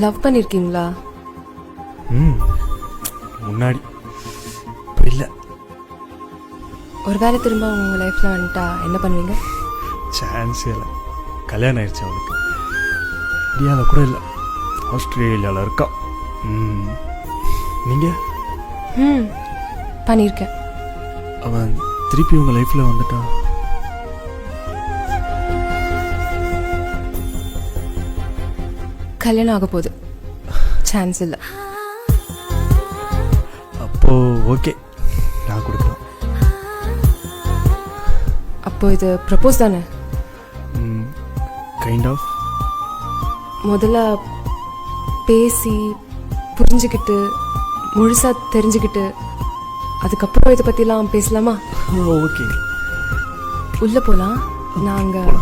Love பண்ணிருக்கீங்களா? முன்னாடி, இப்போ இல்லை. ஒரு வேளை திரும்ப உங்கள் லைஃப்பில் வந்துட்டா என்ன பண்ணுவீங்க? சான்ஸே இல்லை. கல்யாணம் ஆயிடுச்சு அவனுக்கு. இந்தியாவில் கூட இல்லை, ஆஸ்திரேலியாவில் இருக்கா. நீங்கள்? பண்ணியிருக்கேன். அவன் திருப்பி உங்கள் லைஃப்பில் வந்துட்டா? கல்யாணம் ஆக போகுது, சான்ஸ் இல்லை. அப்போ ஓகே, நான் கொடுக்கலாம். அப்போ இது ப்ரப்போஸ் தானே? Kind of. முதல்ல பேசி புரிஞ்சுக்கிட்டு முழுசா தெரிஞ்சுக்கிட்டு அதுக்கப்புறம் இதை பற்றிலாம் பேசலாமா? ஓகே, உள்ளே போகலாம். நாங்கள்